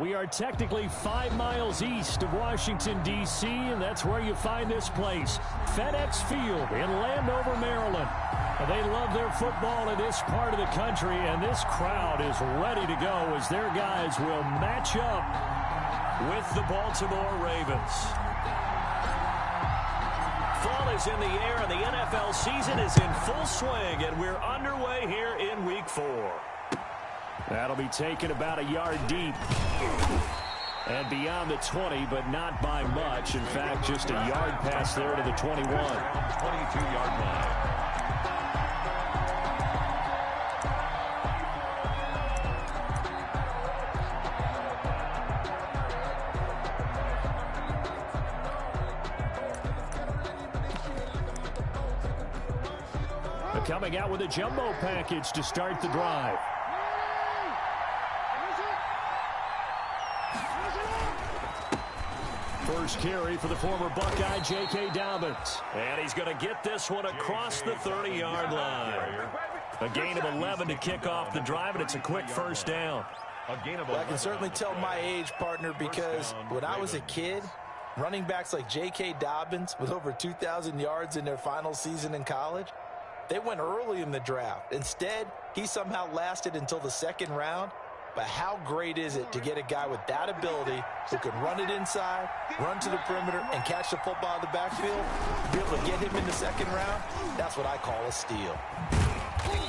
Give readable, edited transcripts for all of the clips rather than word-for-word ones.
We are technically 5 miles east of Washington, D.C., and that's where you find this place, FedEx Field in Landover, Maryland. They love their football in this part of the country, and this crowd is ready to go as their guys will match up with the Baltimore Ravens. Fall is in the air, and the NFL season is in full swing, and we're underway here in Week 4. That'll be taken about a yard deep and beyond the 20, but not by much. In fact, just a yard pass there to the 21. 22-yard line. Coming out with a jumbo package to start the drive. First carry for the former Buckeye, J.K. Dobbins. And he's going to get this one across the 30-yard line. A gain of 11 to kick off the drive, and it's a quick first down. Well, I can certainly tell my age, partner, because when I was a kid, running backs like J.K. Dobbins with over 2,000 yards in their final season in college, they went early in the draft. Instead, he somehow lasted until the second round. But how great is it to get a guy with that ability who can run it inside, run to the perimeter, and catch the football out of the backfield? Be able to get him in the second round, that's what I call a steal.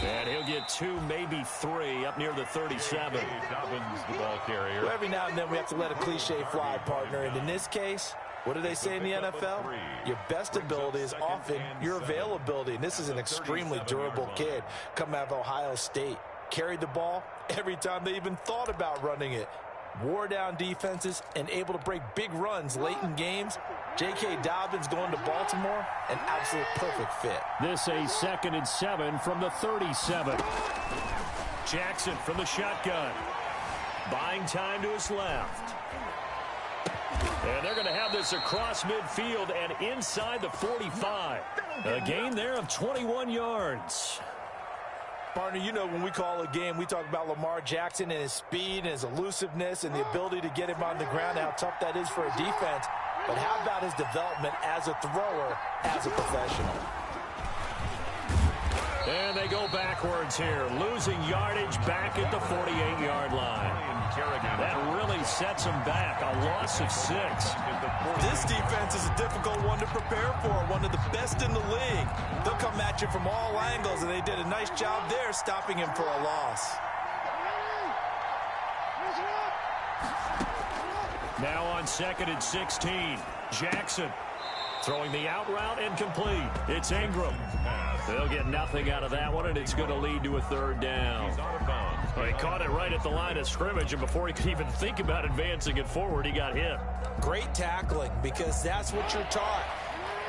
And he'll get 2, maybe 3, up near the 37. Dobbins, the ball carrier. Well, every now and then we have to let a cliche fly, partner. And in this case, what do they say in the NFL? Your best ability is often your availability. And this is an extremely durable kid coming out of Ohio State. Carried the ball every time they even thought about running it. Wore down defenses and able to break big runs late in games. J.K. Dobbins going to Baltimore, an absolute perfect fit. This a 2nd and 7 from the 37. Jackson from the shotgun. Buying time to his left. And they're going to have this across midfield and inside the 45. A gain there of 21 yards. Partner, you know when we call a game, we talk about Lamar Jackson and his speed and his elusiveness and the ability to get him on the ground, how tough that is for a defense. But how about his development as a thrower, as a professional? And they go backwards here, losing yardage back at the 48-yard line. That really sets them back, a loss of 6. This defense is a difficult one to prepare for, one of the best in the league. They'll come at you from all angles, and they did a nice job there stopping him for a loss. Now on 2nd and 16, Jackson throwing the out route and complete. It's Ingram. They'll get nothing out of that one, and it's going to lead to a 3rd down. Well, he caught it right at the line of scrimmage, and before he could even think about advancing it forward, he got hit. Great tackling, because that's what you're taught.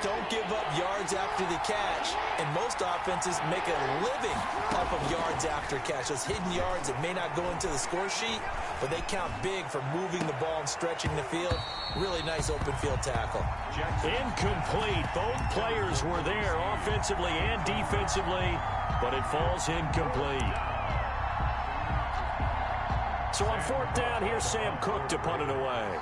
Don't give up yards after the catch. And most offenses make a living off of yards after catch. Those hidden yards that may not go into the score sheet, but they count big for moving the ball and stretching the field. Really nice open field tackle. Incomplete. Both players were there offensively and defensively, but it falls incomplete. So on 4th down, here's Sam Cook to punt it away.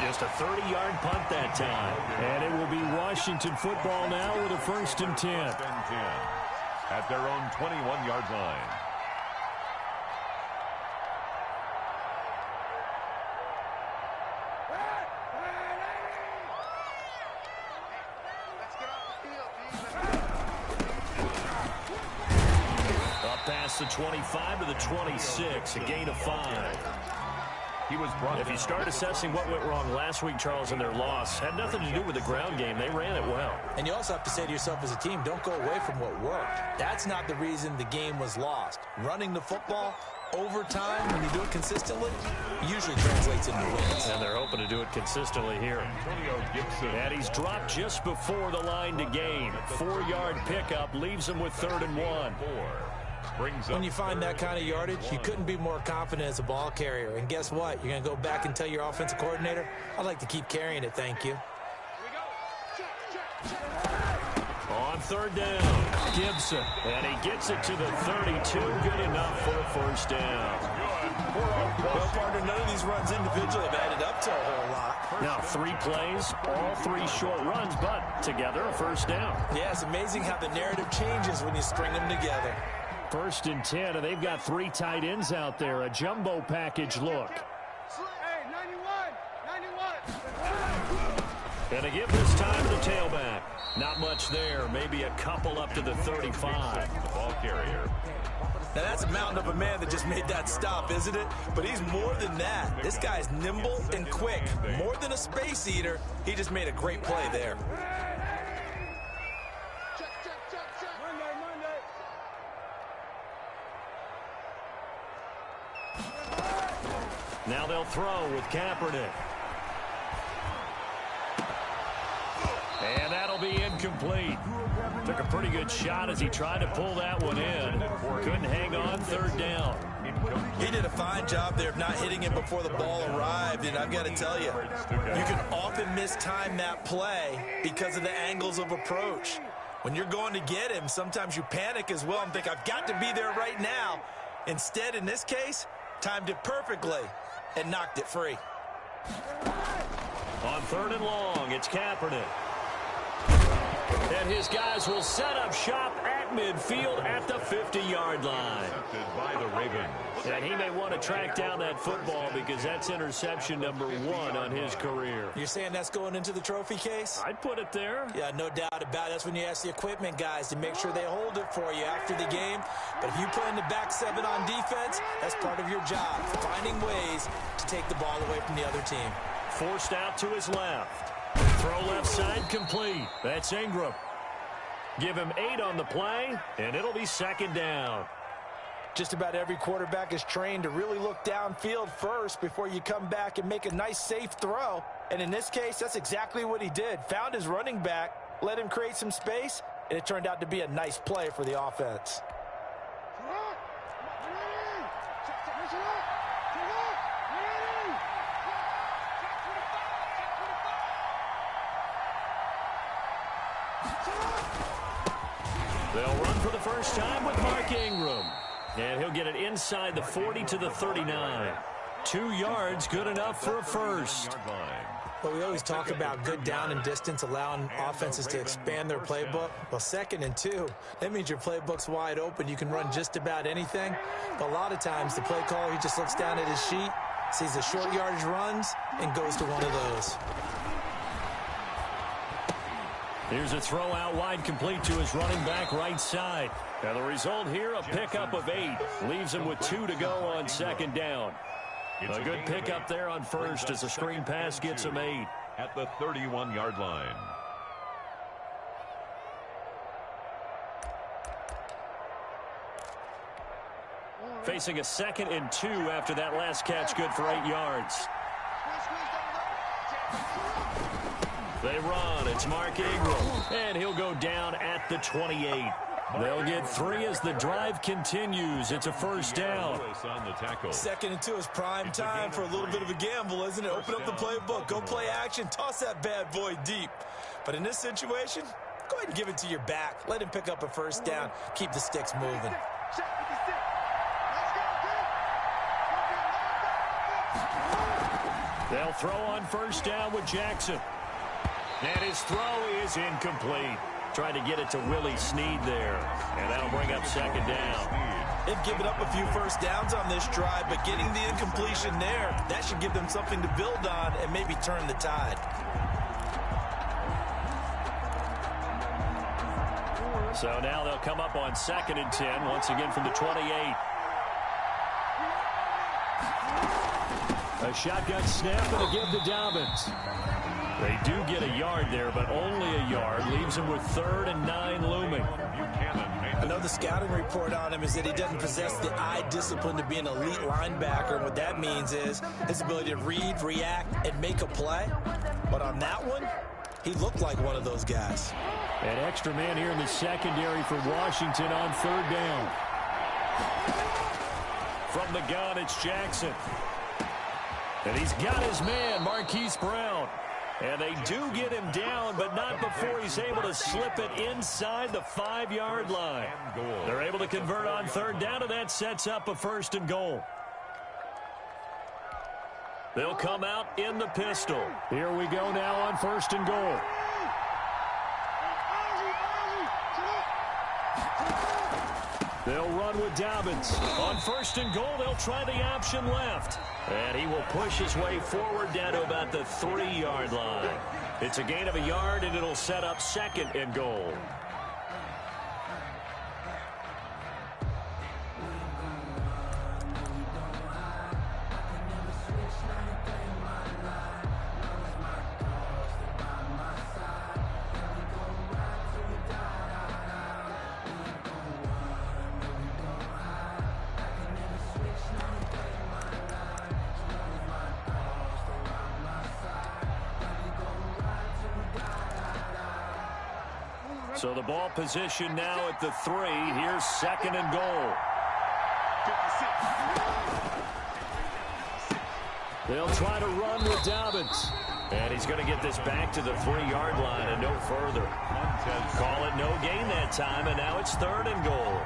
Just a 30-yard punt that time. And it will be Washington football now with a 1st and 10. At their own 21-yard line. Up past the 25 to the 26, a gain of 5. He was brought if you start assessing what went wrong last week, Charles, in their loss, had nothing to do with the ground game. They ran it well. And you also have to say to yourself as a team, don't go away from what worked. That's not the reason the game was lost. Running the football over time, when you do it consistently, usually translates into wins. And they're hoping to do it consistently here. And he's dropped just before the line to gain. 4-yard pickup leaves him with 3rd and 1. When you find that kind of yardage, you couldn't be more confident as a ball carrier. And guess what? You're going to go back and tell your offensive coordinator, I'd like to keep carrying it, thank you. On third down, Gibson. And he gets it to the 32. Good enough for a first down. Well, partner, none of these runs individually have added up to a whole lot. Now 3 plays, all 3 short runs, but together a first down. Yeah, it's amazing how the narrative changes when you string them together. 1st and 10, and they've got 3 tight ends out there. A jumbo package look. Hey, 91. And to give this time to the tailback. Not much there. Maybe a couple up to the 35. The ball carrier. Now, that's a mountain of a man that just made that stop, isn't it? But he's more than that. This guy's nimble and quick. More than a space eater, he just made a great play there. Check. Monday. Now they'll throw with Kaepernick. And that'll be incomplete. Took a pretty good shot as he tried to pull that one in. Couldn't hang on 3rd down. He did a fine job there of not hitting him before the ball arrived, and I've got to tell you, you can often mistime that play because of the angles of approach. When you're going to get him, sometimes you panic as well and think, I've got to be there right now. Instead, in this case, timed it perfectly and knocked it free. On 3rd and long, it's Kaepernick. And his guys will set up shop at midfield at the 50-yard line. Intercepted by the Ravens. And he may want to track down that football because that's interception number 1 on his career. You're saying that's going into the trophy case? I'd put it there. Yeah, no doubt about it. That's when you ask the equipment guys to make sure they hold it for you after the game. But if you play in the back 7 on defense, that's part of your job, finding ways to take the ball away from the other team. Forced out to his left. Throw left side complete. That's Ingram. Give him 8 on the play, and it'll be 2nd down. Just about every quarterback is trained to really look downfield first before you come back and make a nice, safe throw. And in this case, that's exactly what he did. Found his running back, let him create some space, and it turned out to be a nice play for the offense. They'll run for the first time with Mark Ingram. And he'll get it inside the 40 to the 39. 2 yards, good enough for a first. Well, we always talk about good down and distance, allowing offenses to expand their playbook. Well, 2nd and 2, that means your playbook's wide open. You can run just about anything. But a lot of times, the play caller, he just looks down at his sheet, sees the short yardage runs, and goes to one of those. Here's a throw out wide, complete to his running back right side. Now the result here, a pickup of 8. Leaves him with 2 to go on 2nd down. A good pickup there on first as the screen pass gets him 8. At the 31-yard line. Facing a 2nd and 2 after that last catch, good for 8 yards. They run. It's Mark Ingram. And he'll go down at the 28. They'll get 3 as the drive continues. It's a first down. 2nd and 2 is prime time for a little bit of a gamble, isn't it? Open up the playbook. Go play action. Toss that bad boy deep. But in this situation, go ahead and give it to your back. Let him pick up a first down. Keep the sticks moving. They'll throw on first down with Jackson. And his throw is incomplete. Tried to get it to Willie Snead there. And that'll bring up 2nd down. They've given up a few first downs on this drive, but getting the incompletion there, that should give them something to build on and maybe turn the tide. So now they'll come up on 2nd and 10, once again from the 28. A shotgun snap and a give to Dobbins. They do get a yard there, but only a yard. Leaves him with 3rd and 9 looming. I know the scouting report on him is that he doesn't possess the eye discipline to be an elite linebacker. And what that means is his ability to read, react, and make a play. But on that one, he looked like one of those guys. An extra man here in the secondary for Washington on 3rd down. From the gun, it's Jackson. And he's got his man, Marquise Brown. And they do get him down, but not before he's able to slip it inside the 5-yard line. They're able to convert on third down, and that sets up a 1st and goal. They'll come out in the pistol. Here we go now on 1st and goal. They'll run with Dobbins. On 1st and goal, they'll try the option left. And he will push his way forward down to about the 3-yard line. It's a gain of a yard, and it'll set up 2nd and goal. So the ball position now at the 3. Here's 2nd and goal. They'll try to run with Dobbins. And he's going to get this back to the 3-yard line and no further. Call it no gain that time, and now it's 3rd and goal.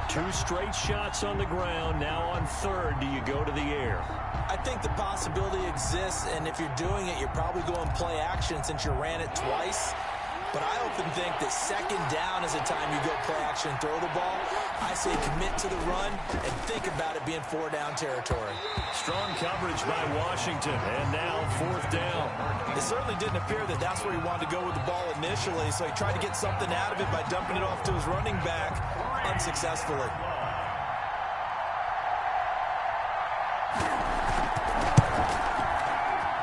2 straight shots on the ground. Now on 3rd, do you go to the air? I think the possibility exists, and if you're doing it, you're probably going play action since you ran it twice. But I often think that 2nd down is the time you go play action and throw the ball. I say commit to the run and think about it being 4-down territory. Strong coverage by Washington, and now 4th down. It certainly didn't appear that that's where he wanted to go with the ball initially, so he tried to get something out of it by dumping it off to his running back unsuccessfully.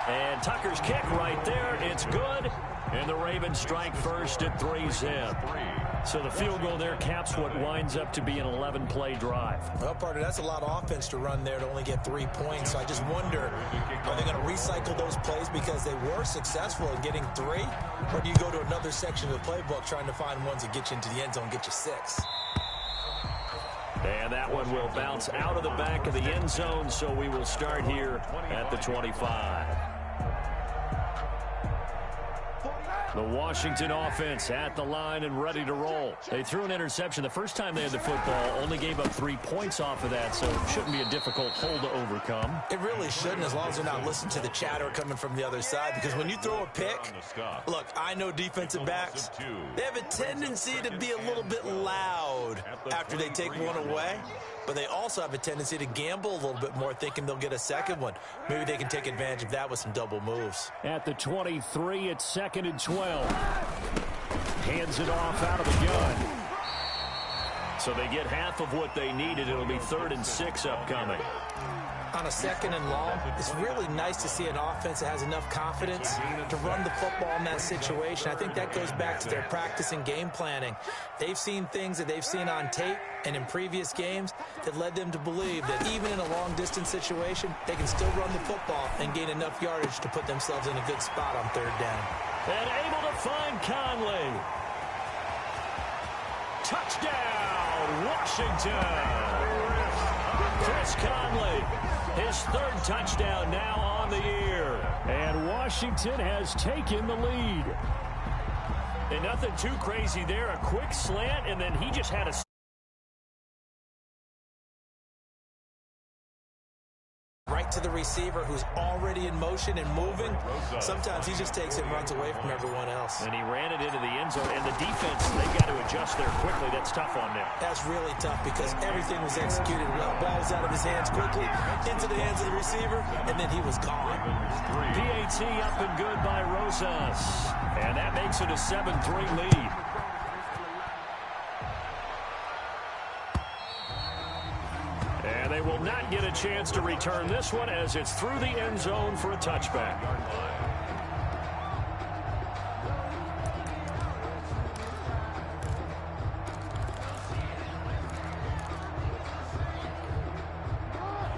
And Tucker's kick right there. It's good. And the Ravens strike first at 3-zip. So the field goal there caps what winds up to be an 11-play drive. Well, partner, that's a lot of offense to run there to only get 3 points. So I just wonder, are they going to recycle those plays because they were successful in getting 3? Or do you go to another section of the playbook trying to find ones that get you into the end zone, get you 6? And that one will bounce out of the back of the end zone, so we will start here at the 25. The Washington offense at the line and ready to roll. They threw an interception the first time they had the football, only gave up 3 points off of that, so it shouldn't be a difficult hole to overcome. It really shouldn't, as long as they're not listening to the chatter coming from the other side, because when you throw a pick, look, I know defensive backs, they have a tendency to be a little bit loud after they take one away, but they also have a tendency to gamble a little bit more, thinking they'll get a second one. Maybe they can take advantage of that with some double moves. At the 23, it's 2nd and 12. Hands it off out of the gun. So they get half of what they needed. It'll be 3rd and 6 upcoming. On a 2nd and long, it's really nice to see an offense that has enough confidence to run the football in that situation. I think that goes back to their practice and game planning. They've seen things that they've seen on tape and in previous games that led them to believe that even in a long-distance situation, they can still run the football and gain enough yardage to put themselves in a good spot on 3rd down. And able to find Conley. Touchdown, Washington. Chris Conley, his 3rd touchdown now on the year. And Washington has taken the lead. And nothing too crazy there. A quick slant, and then he just had a right to the receiver who's already in motion and moving. Sometimes he just takes it and runs away from everyone else. And he ran it into the end zone. And the defense, they've got to adjust there quickly. That's tough on them. That's really tough because everything was executed well. Ball was out of his hands quickly, into the hands of the receiver, and then he was gone. PAT up and good by Rosas. And that makes it a 7-3 lead. And they will not get a chance to return this one as it's through the end zone for a touchback.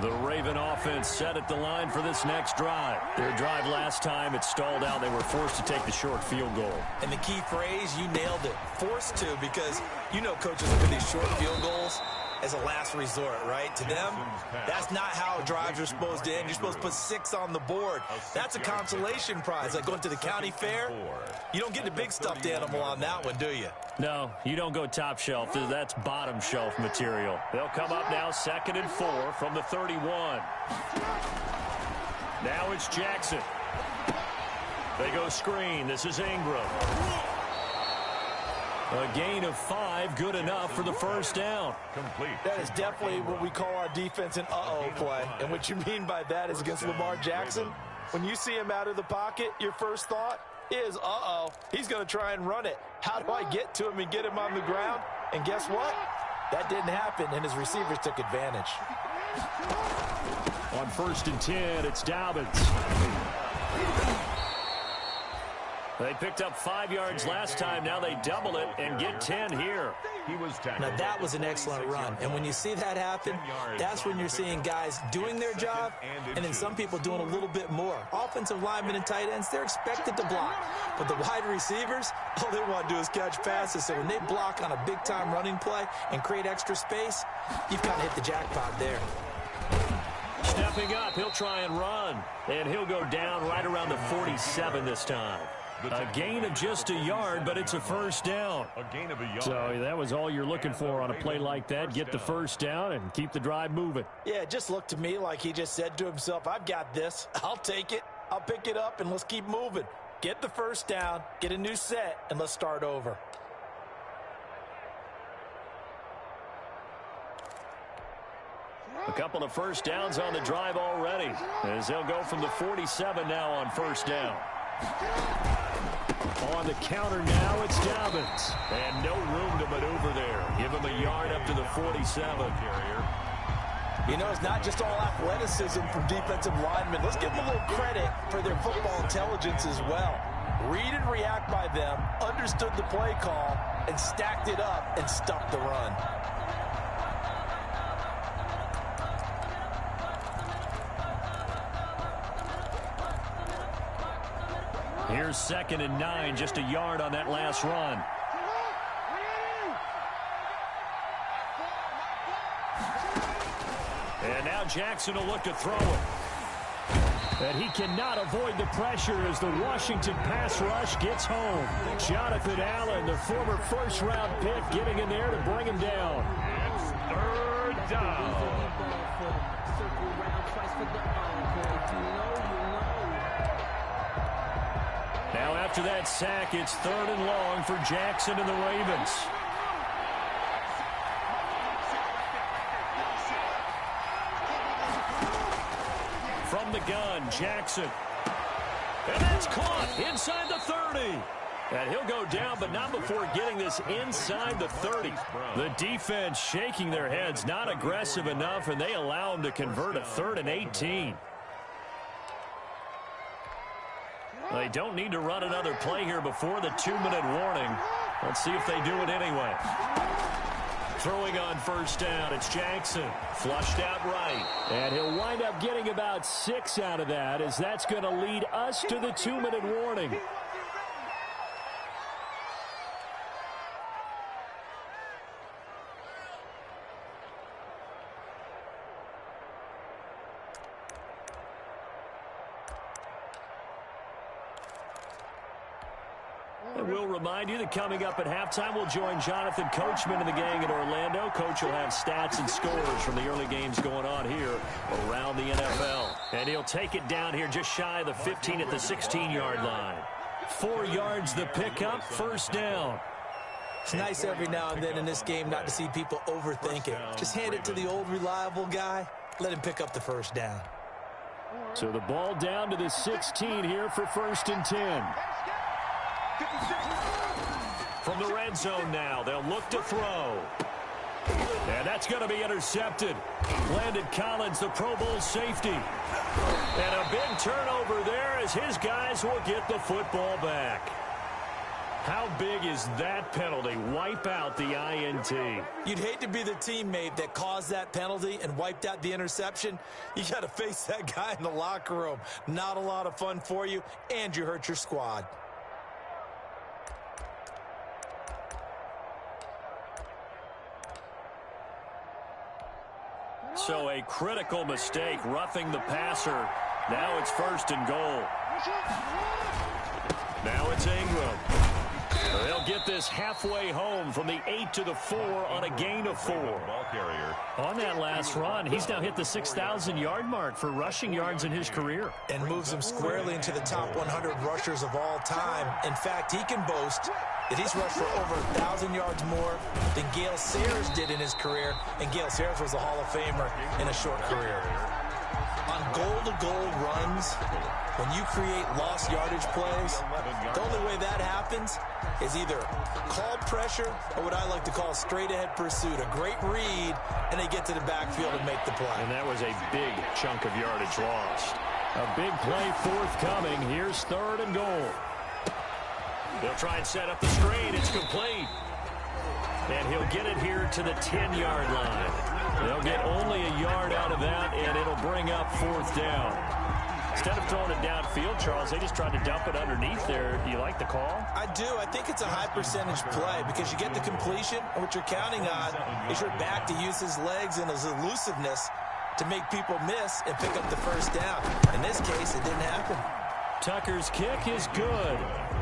The Raven offense set at the line for this next drive. Their drive last time, it stalled out. They were forced to take the short field goal. And the key phrase, you nailed it. Forced to, because you know coaches look at these short field goals. as a last resort, right? To them, that's not how drives are supposed to end. You're supposed to put 6 on the board. That's a consolation prize, like going to the county fair. You don't get the big stuffed animal on that one, do you? No, you don't go top shelf. That's bottom shelf material. They'll come up now 2nd and 4 from the 31. Now it's Jackson. They go screen. This is Ingram. A gain of 5, good enough for the first down. Complete. That is definitely what we call our defense an uh-oh play. And what you mean by that is against Lamar Jackson, when you see him out of the pocket, your first thought is, uh-oh, he's going to try and run it. How do I get to him and get him on the ground? And guess what? That didn't happen, and his receivers took advantage. On 1st and 10, it's Dobbins. They picked up 5 yards last time. Now they double it and get 10 here. Now, that was an excellent run. And when you see that happen, that's when you're seeing guys doing their job and then some people doing a little bit more. Offensive linemen and tight ends, they're expected to block. But the wide receivers, all they want to do is catch passes. So when they block on a big-time running play and create extra space, you've kind of hit the jackpot there. Stepping up, he'll try and run. And he'll go down right around the 47 this time. A gain of just a yard, but it's a first down. A gain of a yard. So that was all you're looking for on a play like that. Get the first down and keep the drive moving. Yeah, it just looked to me like he just said to himself, I've got this. I'll take it. I'll pick it up, and let's keep moving. Get the first down, get a new set, and let's start over. A couple of first downs on the drive already, as they'll go from the 47 now on first down. On the counter now, it's Dobbins. And no room to maneuver there. Give him a yard up to the 47. You know, it's not just all athleticism from defensive linemen. Let's give them a little credit for their football intelligence as well. Read and react by them, understood the play call, and stacked it up and stuffed the run. Here's 2nd and 9, just a yard on that last run. And now Jackson will look to throw it. And he cannot avoid the pressure as the Washington pass rush gets home. Jonathan Allen, the former first-round pick, getting in there to bring him down. It's 3rd down. Now after that sack, it's 3rd and long for Jackson and the Ravens. From the gun, Jackson. And that's caught inside the 30. And he'll go down, but not before getting this inside the 30. The defense shaking their heads, not aggressive enough, and they allow him to convert a 3rd and 18. They don't need to run another play here before the 2-minute warning. Let's see if they do it anyway. Throwing on first down, it's Jackson. Flushed out right. And he'll wind up getting about 6 out of that, as that's going to lead us to the 2-minute warning. We'll remind you that coming up at halftime, we'll join Jonathan Coachman and the gang in Orlando. Coach will have stats and scores from the early games going on here around the NFL. And he'll take it down here just shy of the 15 at the 16-yard line. 4 yards the pickup, first down. It's nice every now and then in this game not to see people overthink it. Just hand it to the old reliable guy. Let him pick up the first down. So the ball down to the 16 here for 1st and 10. From the red zone now, they'll look to throw. And that's going to be intercepted. Landon Collins, the Pro Bowl safety. And a big turnover there as his guys will get the football back. How big is that penalty? Wipe out the INT. You'd hate to be the teammate that caused that penalty and wiped out the interception. You got to face that guy in the locker room. Not a lot of fun for you, and you hurt your squad. So a critical mistake, roughing the passer. Now it's 1st and goal. Now it's Ingram. They'll get this halfway home from the 8 to the 4 on a gain of 4. Ball carrier. On that last run, he's now hit the 6,000-yard mark for rushing yards in his career. And moves him squarely into the top 100 rushers of all time. In fact, he can boast that he's rushed for over 1,000 yards more than Gale Sayers did in his career. And Gale Sayers was a Hall of Famer in a short career. On goal-to-goal runs, when you create lost yardage plays, the only way that happens is either called pressure or what I like to call straight-ahead pursuit. A great read, and they get to the backfield and make the play. And that was a big chunk of yardage lost. A big play forthcoming. Here's 3rd and goal. They'll try and set up the screen. It's complete. And he'll get it here to the 10-yard line. They'll get only a yard out of that, and it'll bring up 4th down. Instead of throwing it downfield, Charles, they just tried to dump it underneath there. Do you like the call? I do. I think it's a high-percentage play because you get the completion, and what you're counting on is your back to use his legs and his elusiveness to make people miss and pick up the 1st down. In this case, it didn't happen. Tucker's kick is good.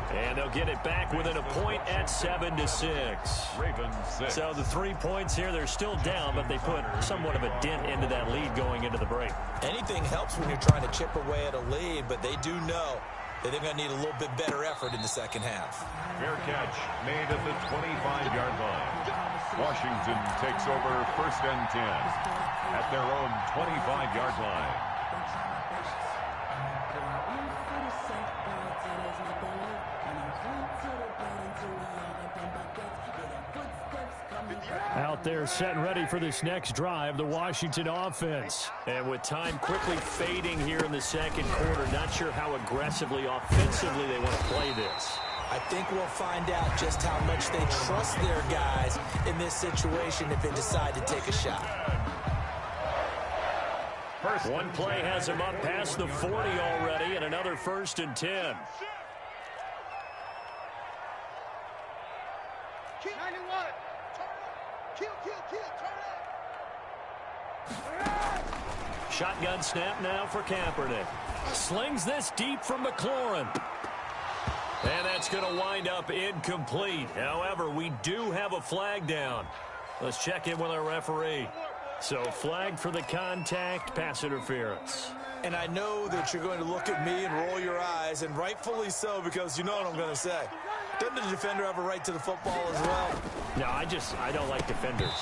And they'll get it back within a point at 7-6. Ravens 6. So the 3 points here, they're still down, but they put somewhat of a dent into that lead going into the break. Anything helps when you're trying to chip away at a lead, but they do know that they're going to need a little bit better effort in the second half. Fair catch made at the 25-yard line. Washington takes over 1st and 10 at their own 25-yard line. Out there set and ready for this next drive, the Washington offense. And with time quickly fading here in the second quarter, not sure how aggressively, offensively they want to play this. I think we'll find out just how much they trust their guys in this situation if they decide to take a shot. One play has him up past the 40 already, and another 1st and 10. 91. Shotgun snap now for Kaepernick. Slings this deep from McLaurin. And that's going to wind up incomplete. However, we do have a flag down. Let's check in with our referee. So flag for the contact, pass interference. And I know that you're going to look at me and roll your eyes, and rightfully so, because you know what I'm going to say. Doesn't the defender have a right to the football as well? No, I don't like defenders.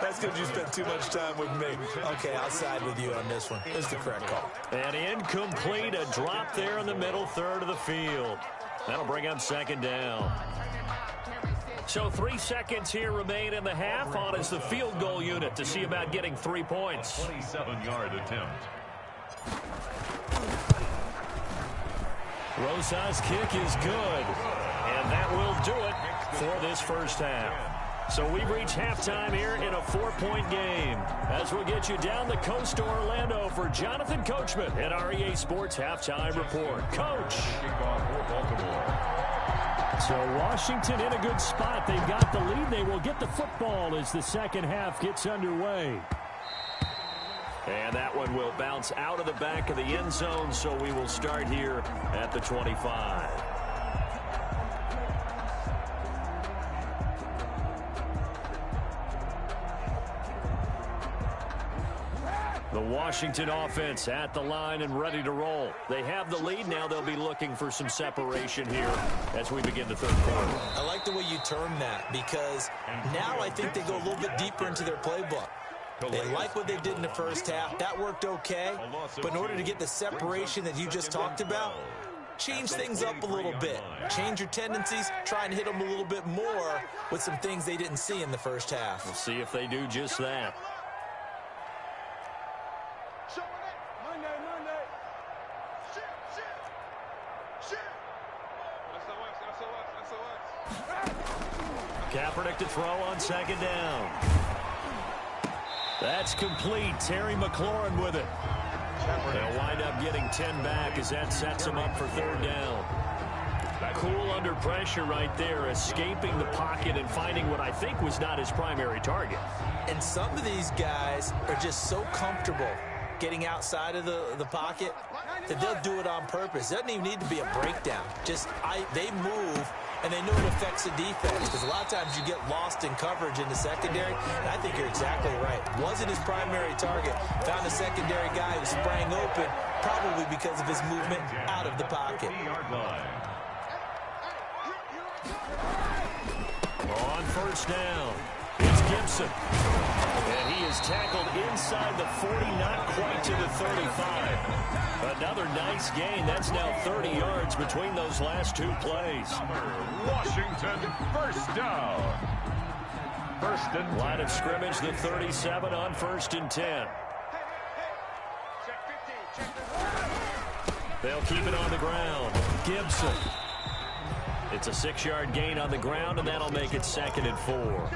That's because you spent too much time with me. Okay, I'll side with you on this one. It's the correct call. And incomplete, a drop there in the middle third of the field. That'll bring up 2nd down. So 3 seconds here remain in the half. On is the field goal unit to see about getting 3 points. 27-yard attempt. Rosas' kick is good. And that will do it for this first half. So we've reached halftime here in a 4-point game. As we'll get you down the coast to Orlando for Jonathan Coachman at our EA Sports Halftime Report. Coach. So Washington in a good spot. They've got the lead. They will get the football as the second half gets underway. And that one will bounce out of the back of the end zone, so we will start here at the 25. The Washington offense at the line and ready to roll. They have the lead now. They'll be looking for some separation here as we begin the third quarter. I like the way you term that because now I think they go a little bit deeper into their playbook. They like what they did in the first half. That worked okay. But in order to get the separation that you just talked about, change things up a little bit. Change your tendencies. Try and hit them a little bit more with some things they didn't see in the first half. We'll see if they do just that. Monday. Shit. SOS. Kaepernick to throw on second down. That's complete. Terry McLaurin with it. They'll wind up getting 10 back as that sets them up for third down. Cool under pressure right there, escaping the pocket and finding what I think was not his primary target. And some of these guys are just so comfortable getting outside of the pocket that they'll do it on purpose. It doesn't even need to be a breakdown. They move, and they know it affects the defense, because a lot of times you get lost in coverage in the secondary, and I think you're exactly right. Wasn't his primary target. Found a secondary guy who sprang open, probably because of his movement out of the pocket. On first down, it's Gibson. And he is tackled inside the 40, not quite to the 35. Another nice gain. That's now 30 yards between those last two plays. Washington, first down. First and 10. Line of scrimmage, the 37 on first and 10. They'll keep it on the ground. Gibson. It's a 6-yard gain on the ground, and that'll make it 2nd and 4.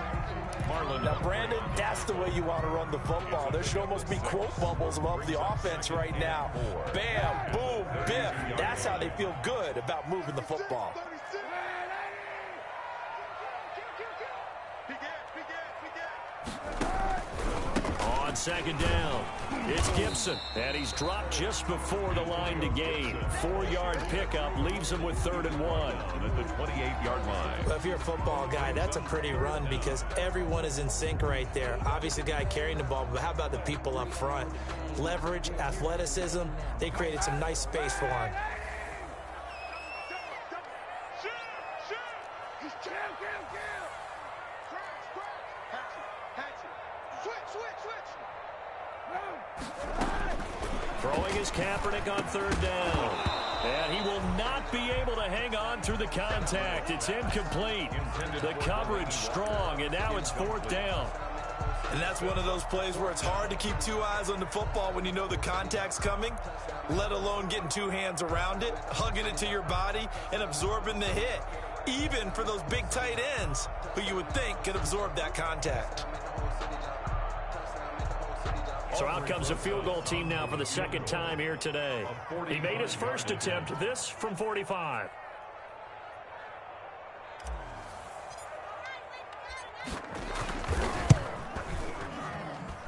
Now, Brandon, that's the way you want to run the football. There should almost be quote bubbles above the offense right now. Bam, boom, biff. That's how they feel good about moving the football. On second down, it's Gibson, and he's dropped just before the line to gain. 4-yard pickup leaves him with 3rd and 1. At the 28-yard line. Well, if you're a football guy, that's a pretty run because everyone is in sync right there. Obviously, the guy carrying the ball, but how about the people up front? Leverage, athleticism, they created some nice space for him. Throwing his Kaepernick on 3rd down. And he will not be able to hang on through the contact. It's incomplete. The coverage strong, and now it's 4th down. And that's one of those plays where it's hard to keep two eyes on the football when you know the contact's coming, let alone getting two hands around it, hugging it to your body, and absorbing the hit, even for those big tight ends who you would think could absorb that contact. So out comes a field goal team now for the 2nd time here today. He made his first attempt, this from 45.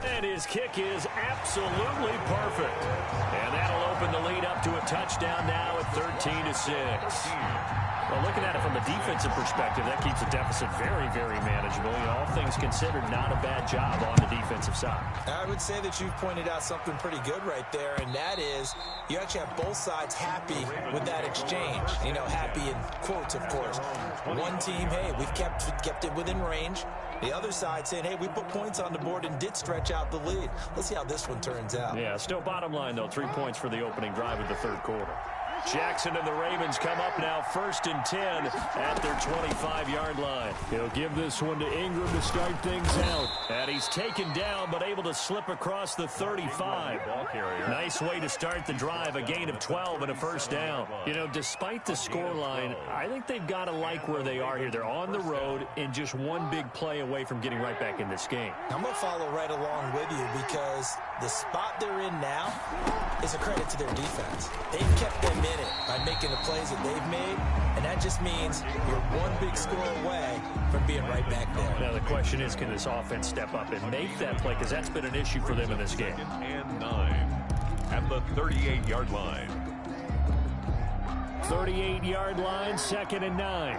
And his kick is absolutely perfect. And that'll open the lead up to a touchdown now at 13-6. Well, looking at it from a defensive perspective, that keeps the deficit very, very manageable. You know, all things considered, not a bad job on the defensive side. I would say that you've pointed out something pretty good right there, and that is you actually have both sides happy with that exchange. You know, happy in quotes, of course. One team, hey, we've kept it within range. The other side saying, hey, we put points on the board and did stretch out the lead. Let's see how this one turns out. Yeah, still bottom line, though, 3 points for the opening drive of the 3rd quarter. Jackson and the Ravens come up now 1st and 10 at their 25-yard line. He'll give this one to Ingram to start things out. And he's taken down but able to slip across the 35. Nice way to start the drive, a gain of 12 and a 1st down. You know, despite the scoreline, I think they've got to like where they are here. They're on the road and just one big play away from getting right back in this game. I'm going to follow right along with you because the spot they're in now is a credit to their defense. They've kept them in it by making the plays that they've made, and that just means you're one big score away from being right back there. Now the question is, can this offense step up and make that play, because that's been an issue for them in this game. 2nd and 9 at the 38-yard line. 38-yard line, 2nd and 9.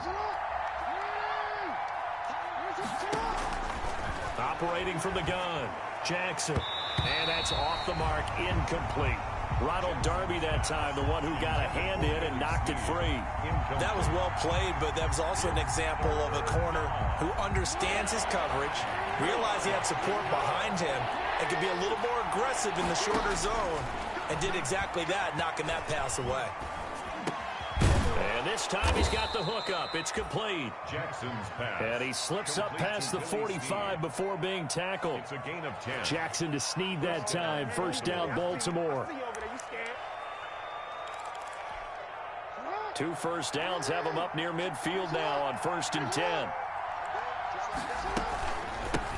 Operating from the gun, Jackson. And that's off the mark, incomplete. Ronald Darby that time, the one who got a hand in and knocked it free. That was well played, but that was also an example of a corner who understands his coverage, realized he had support behind him, and could be a little more aggressive in the shorter zone, and did exactly that, knocking that pass away. And this time he's got the hook up. It's complete. Jackson's pass. And he slips up past the 45 before being tackled. It's a gain of 10. Jackson to Snead that time. 1st down, Baltimore. 2 first downs have him up near midfield now on 1st and 10.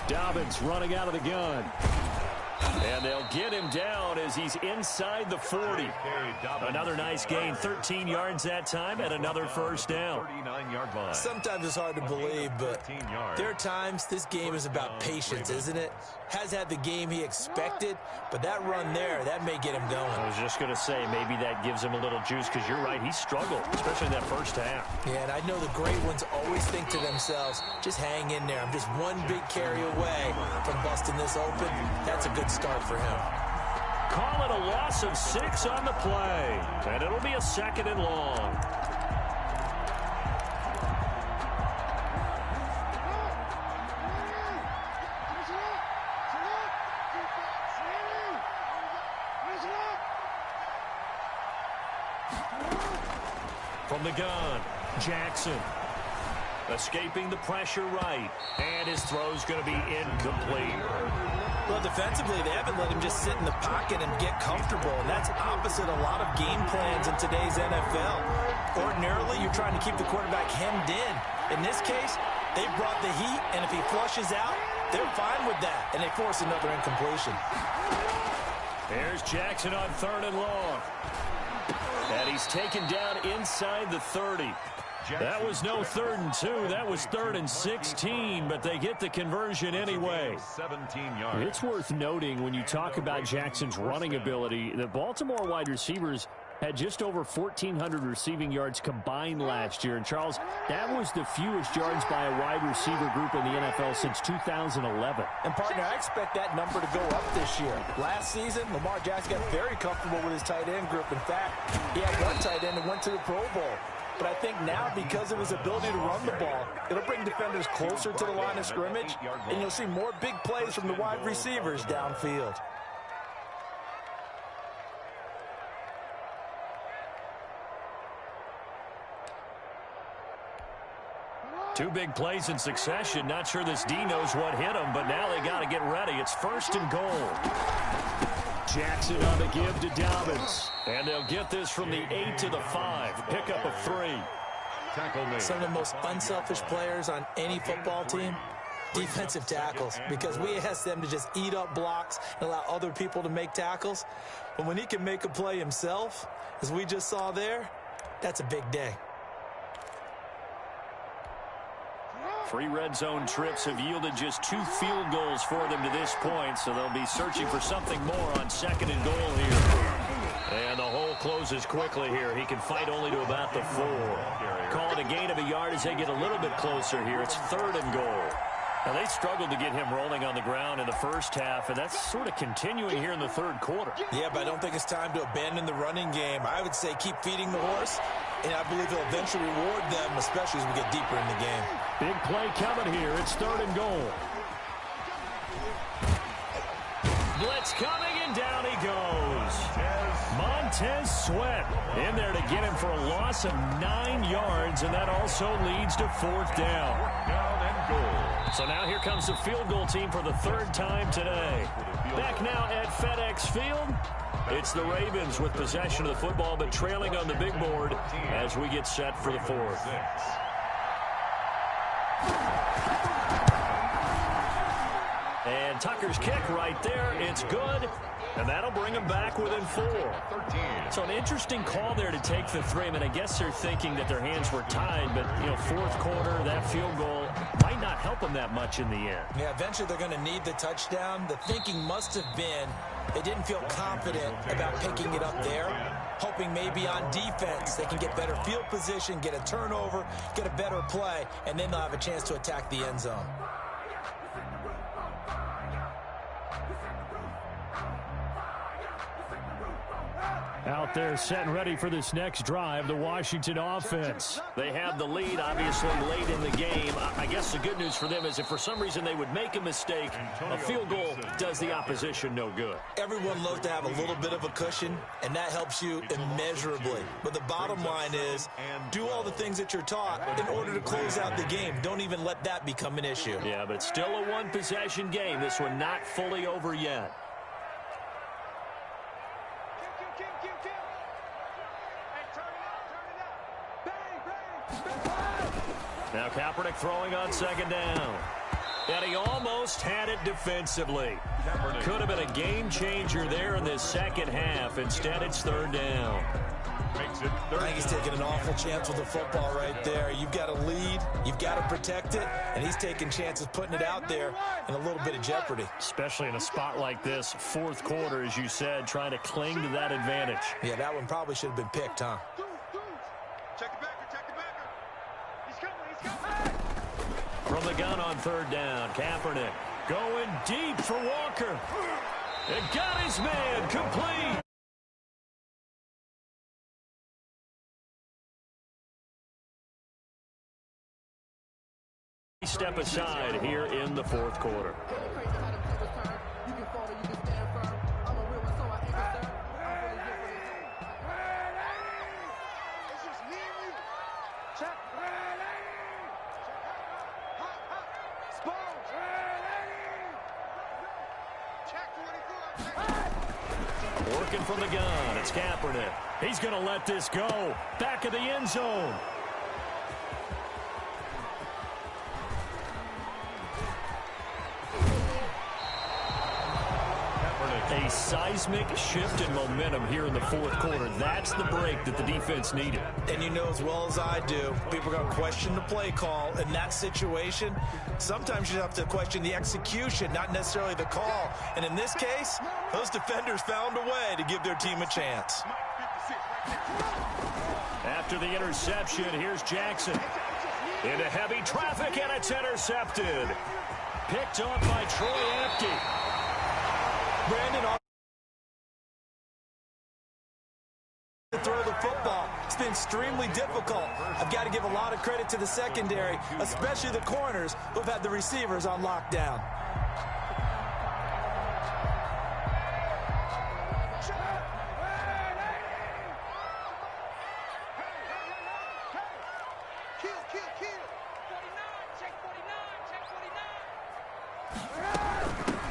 Dobbins running out of the gun. And they'll get him down as he's inside the 40. Another nice gain, 13 yards that time, and another first down. 39-yard line. Sometimes it's hard to believe, but there are times this game is about patience, isn't it? Has had the game he expected, but that run there, that may get him going. I was just going to say, maybe that gives him a little juice, because you're right, he struggled, especially in that first half. Yeah, and I know the great ones always think to themselves, just hang in there. I'm just one big carry away from busting this open. That's a good start for him. Call it a loss of 6 on the play, and it'll be a 2nd and long. From the gun, Jackson. Escaping the pressure right. And his throw's going to be incomplete. Well, defensively, they haven't let him just sit in the pocket and get comfortable. And that's opposite a lot of game plans in today's NFL. Ordinarily, you're trying to keep the quarterback hemmed in. In this case, they brought the heat, and if he flushes out, they're fine with that. And they force another incompletion. There's Jackson on 3rd and long. And he's taken down inside the 30. That was no 3rd and 2. That was 3rd and 16, but they get the conversion anyway. 17 yards. It's worth noting when you talk about Jackson's running ability, the Baltimore wide receivers had just over 1,400 receiving yards combined last year. And, Charles, that was the fewest yards by a wide receiver group in the NFL since 2011. And, partner, I expect that number to go up this year. Last season, Lamar Jackson got very comfortable with his tight end group. In fact, he had one tight end that went to the Pro Bowl. But I think now, because of his ability to run the ball, it'll bring defenders closer to the line of scrimmage, and you'll see more big plays from the wide receivers downfield. Two big plays in succession. Not sure this D knows what hit him, but now they got to get ready. It's 1st and goal. Jackson on the give to Dobbins. And they'll get this from the 8 to the 5. Pick up a 3. Tackle made. Some of the most unselfish players on any football team, defensive tackles, because we ask them to just eat up blocks and allow other people to make tackles. But when he can make a play himself, as we just saw there, that's a big day. 3 red zone trips have yielded just 2 field goals for them to this point, so they'll be searching for something more on 2nd and goal here. And the hole closes quickly here. He can fight only to about the 4. Call it a gain of a yard as they get a little bit closer here. It's 3rd and goal. Now, they struggled to get him rolling on the ground in the first half, and that's sort of continuing here in the 3rd quarter. Yeah, but I don't think it's time to abandon the running game. I would say keep feeding the horse, and I believe he'll eventually reward them, especially as we get deeper in the game. Big play coming here. It's 3rd and goal. Blitz coming, and down he goes. Montez Sweat in there to get him for a loss of 9 yards, and that also leads to 4th down. Down and goal. So now here comes the field goal team for the 3rd time today. Back now at FedEx Field, it's the Ravens with possession of the football, but trailing on the big board as we get set for the 4th. And Tucker's kick right there. It's good. And that'll bring him back within 4. So an interesting call there to take the 3. I mean, I guess they're thinking that their hands were tied, but, 4th quarter, that field goal might not help them that much in the end. Yeah, eventually they're going to need the touchdown. The thinking must have been they didn't feel confident about picking it up there, hoping maybe on defense they can get better field position, get a turnover, get a better play, and then they'll have a chance to attack the end zone. Out there set and ready for this next drive, the Washington offense. They have the lead, obviously, late in the game. I guess the good news for them is if for some reason they would make a mistake, a field goal does the opposition no good. Everyone loves to have a little bit of a cushion, and that helps you immeasurably. But the bottom line is, do all the things that you're taught in order to close out the game. Don't even let that become an issue. Yeah, but it's still a one-possession game. This one not fully over yet. Now Kaepernick throwing on 2nd down. And he almost had it defensively. Could have been a game changer there in this second half. Instead, it's third down. Makes it I think he's taking an awful chance with the football right there. You've got to lead, you've got to protect it, and he's taking chances putting it out there in a little bit of jeopardy. Especially in a spot like this, fourth quarter, as you said, trying to cling to that advantage. Yeah, that one probably should have been picked, huh? Check the backer, check the backer. He's coming, he's coming. From the gun on third down, Kaepernick going deep for Walker. And got his man complete. Step aside here in the fourth quarter. Working from the gun, it's Kaepernick. He's going to let this go. Back of the end zone. A seismic shift in momentum here in the fourth quarter. That's the break that the defense needed. And you know as well as I do, people are going to question the play call. In that situation, sometimes you have to question the execution, not necessarily the call. And in this case, those defenders found a way to give their team a chance. After the interception, here's Jackson. Into heavy traffic, and it's intercepted. Picked off by Troy Apke. Brandon, to throw the football. It's been extremely difficult. I've got to give a lot of credit to the secondary, especially the corners who've had the receivers on lockdown.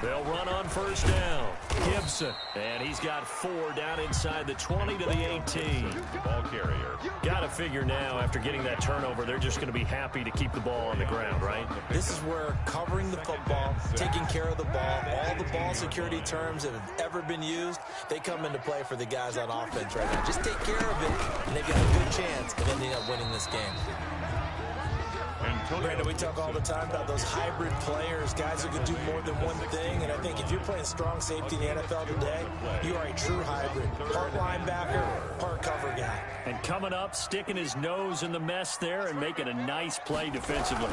They'll run on first down. Gibson. And he's got 4 down inside the 20 to the 18. ball carrier. Got to figure now, after getting that turnover, they're just going to be happy to keep the ball on the ground, right? This is where covering the football, taking care of the ball, all the ball security terms that have ever been used, they come into play for the guys on offense right now. Just take care of it, and they've got a good chance of ending up winning this game. Brandon, we talk all the time about those hybrid players, guys who can do more than one thing, and I think if you're playing strong safety in the NFL today, you are a true hybrid. Part linebacker, part cover guy. And coming up, sticking his nose in the mess there and making a nice play defensively.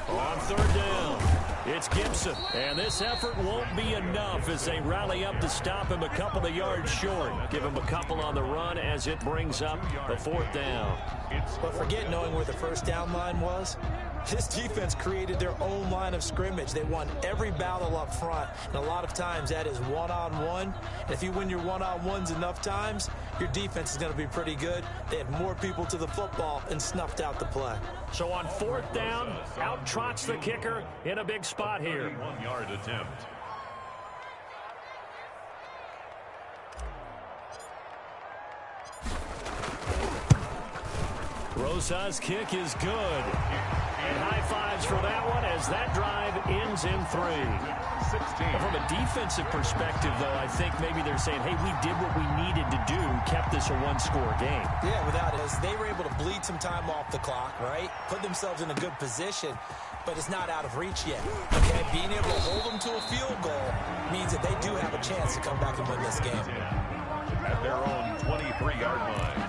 On third down, it's Gibson. And this effort won't be enough as they rally up to stop him a couple of yards short. Give him a couple on the run as it brings up the fourth down. But forget knowing where the first down line was. This defense created their own line of scrimmage. They won every battle up front, and a lot of times that is one-on-one. And if you win your one-on-ones enough times, your defense is going to be pretty good. They had more people to the football and snuffed out the play. So on fourth down, out trots the kicker in a big spot here. 1-yard attempt. Rosa's kick is good. And high fives for that one as that drive ends in 3. 16. From a defensive perspective, though, I think maybe they're saying, hey, we did what we needed to do, kept this a one-score game. Yeah, without it, they were able to bleed some time off the clock, right? Put themselves in a good position, but it's not out of reach yet. Okay, being able to hold them to a field goal means that they do have a chance to come back and win this game. At their own 23-yard line.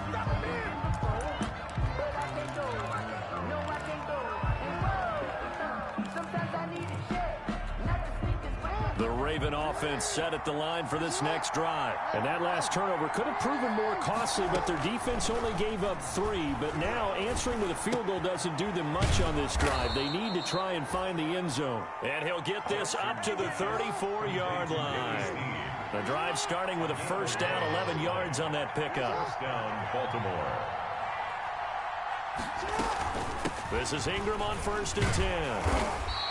The Raven offense set at the line for this next drive. And that last turnover could have proven more costly, but their defense only gave up 3. But now answering with a field goal doesn't do them much on this drive. They need to try and find the end zone. And he'll get this up to the 34-yard line. The drive starting with a first down, 11 yards on that pickup. First down, Baltimore. This is Ingram on 1st and 10.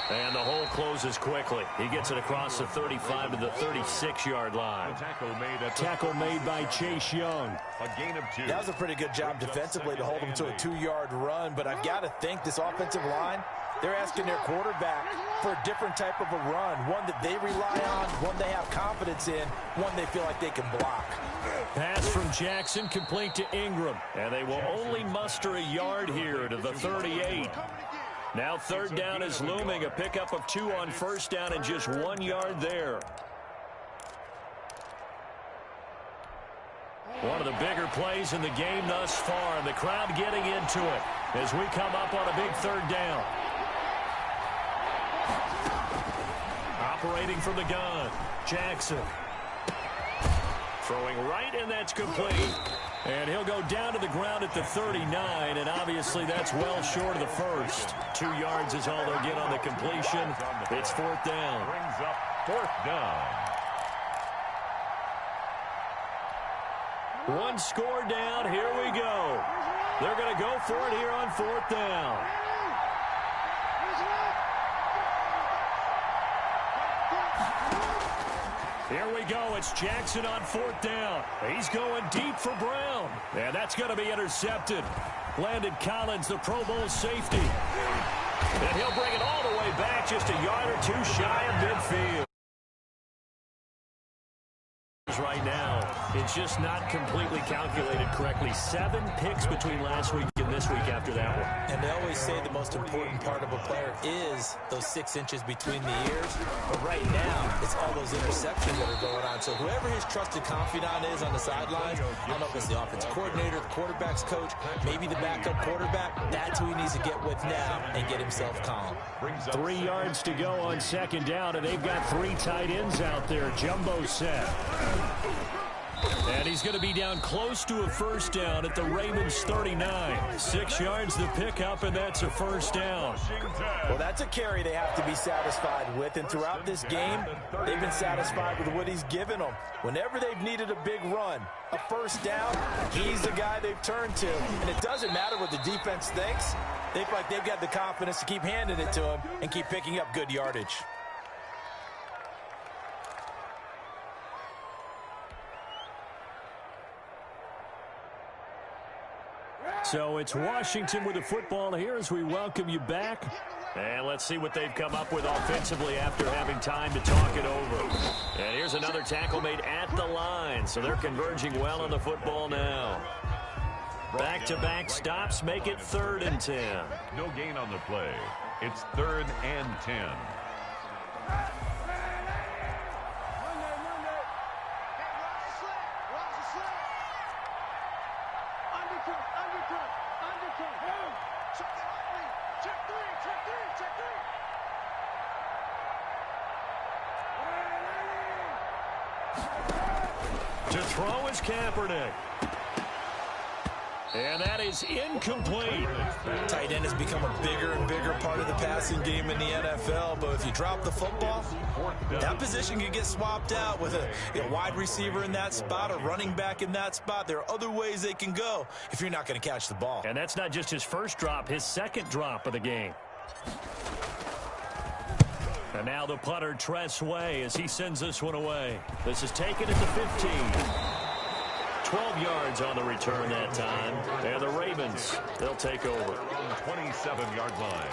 And the hole closes quickly. He gets it across the 35 to the 36-yard line. Tackle made by Chase Young. A gain of 2. That was a pretty good job defensively to hold him to a 2-yard run, but I've got to think this offensive line They're asking their quarterback for a different type of a run, one that they rely on, one they have confidence in, one they feel like they can block. Pass from Jackson complete to Ingram, and they will only muster a yard here to the 38. Now third down is looming, a pickup of 2 on first down and just 1 yard there. One of the bigger plays in the game thus far, and the crowd getting into it as we come up on a big third down. Operating from the gun, Jackson. Throwing right, and that's complete. And he'll go down to the ground at the 39, and obviously that's well short of the first. 2 yards is all they'll get on the completion. It's fourth down. Brings up fourth down. 1 score down. Here we go. They're going to go for it here on fourth down. Here we go. It's Jackson on fourth down. He's going deep for Brown. And that's going to be intercepted. Landon Collins, the Pro Bowl safety. And he'll bring it all the way back, just a yard or 2 shy of midfield. Right now, it's just not completely calculated correctly. 7 picks between last week and this week after that one. And they always say the most important part of a player is those 6 inches between the ears. But right now, it's all those interceptions that are going on. So whoever his trusted confidant is on the sidelines, I don't know if it's the offensive coordinator, the quarterback's coach, maybe the backup quarterback, that's who he needs to get with now and get himself calm. 3 yards to go on second down, and they've got 3 tight ends out there. Jumbo set. And he's going to be down close to a first down at the Ravens 39. 6 yards to pick up, and that's a first down. Well, that's a carry they have to be satisfied with. And throughout this game, they've been satisfied with what he's given them. Whenever they've needed a big run, a first down, he's the guy they've turned to. And it doesn't matter what the defense thinks. They feel like they've got the confidence to keep handing it to him and keep picking up good yardage. So it's Washington with the football here as we welcome you back. And let's see what they've come up with offensively after having time to talk it over. And here's another tackle made at the line. So they're converging well on the football now. Back-to-back stops make it 3rd and 10. No gain on the play. It's 3rd and 10. To throw is Kaepernick. And that is incomplete. Tight end has become a bigger and bigger part of the passing game in the NFL, but if you drop the football, that position can get swapped out with a wide receiver in that spot, a running back in that spot. There are other ways they can go if you're not going to catch the ball. And that's not just his first drop, his second drop of the game. And now the punter, Tress Way, as he sends this one away. This is taken at the 15. 12 yards on the return that time. And the Ravens, they'll take over. 27-yard line.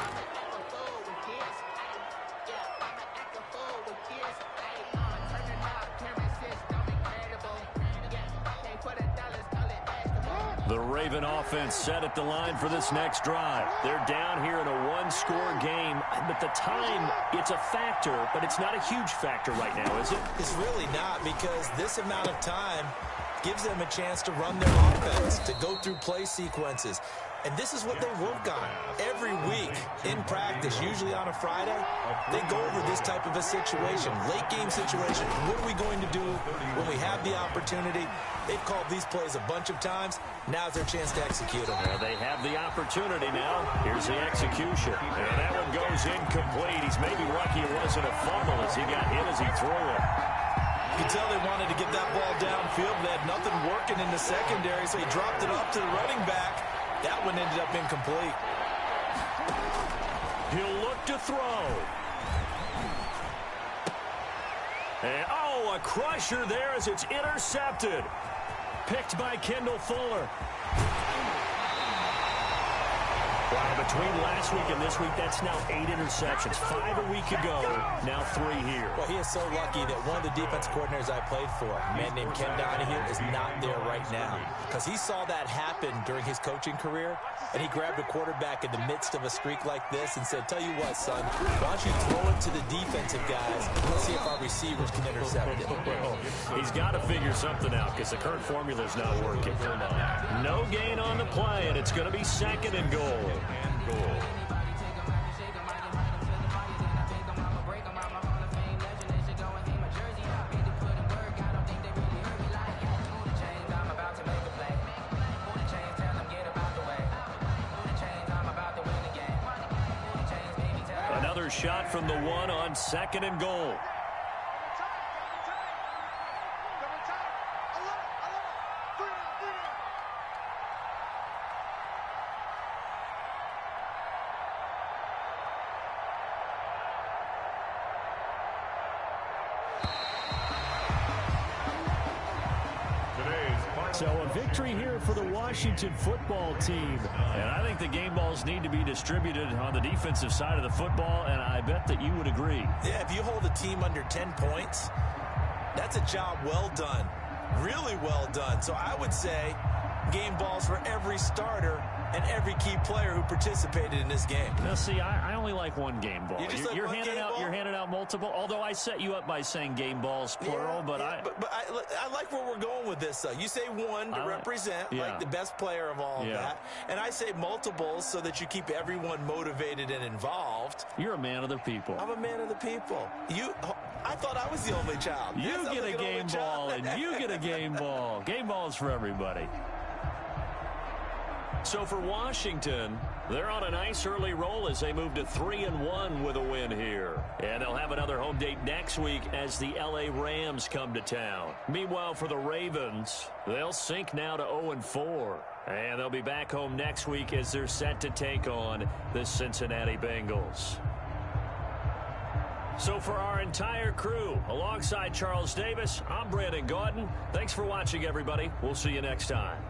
The Raven offense set at the line for this next drive. They're down here in a 1-score game, but the time, it's a factor, but it's not a huge factor right now, is it? It's really not, because this amount of time gives them a chance to run their offense, to go through play sequences. And this is what they work on every week in practice, usually on a Friday. They go over this type of a situation, late game situation. What are we going to do when we have the opportunity? They've called these plays a bunch of times. Now's their chance to execute them. Well, they have the opportunity now. Here's the execution. And that one goes incomplete. He's maybe lucky it wasn't a fumble as he got hit as he threw it. You can tell they wanted to get that ball downfield. They had nothing working in the secondary, so he dropped it off to the running back. That one ended up incomplete. He'll look to throw. And, a crusher there as it's intercepted. Picked by Kendall Fuller. Well, between last week and this week, that's now 8 interceptions. 5 a week ago, now 3 here. Well, he is so lucky that one of the defense coordinators I played for, a man named Ken Donahue, is not there right now. Because he saw that happen during his coaching career, and he grabbed a quarterback in the midst of a streak like this and said, tell you what, son, why don't you throw it to the defensive guys and let's see if our receivers can intercept it. He's got to figure something out because the current formula is not working. No gain on the play, and it's going to be 2nd and goal. Another shot from the 1 on 2nd and goal. So a victory here for the Washington football team. And I think the game balls need to be distributed on the defensive side of the football, and I bet that you would agree. Yeah, if you hold a team under 10 points, that's a job well done. Really well done. So I would say game balls for every starter and every key player who participated in this game. Now, see, I only like one game ball. You're handing out multiple. Although I set you up by saying game balls plural, but I like where we're going with this. You say one to represent like the best player of all of that, and I say multiples so that you keep everyone motivated and involved. You're a man of the people. I'm a man of the people. I thought I was the only child. You get a game ball, and you get a game ball. Game balls for everybody. So for Washington, they're on a nice early roll as they move to 3-1 with a win here. And they'll have another home date next week as the LA Rams come to town. Meanwhile, for the Ravens, they'll sink now to 0-4. And they'll be back home next week as they're set to take on the Cincinnati Bengals. So for our entire crew, alongside Charles Davis, I'm Brandon Gaudin. Thanks for watching, everybody. We'll see you next time.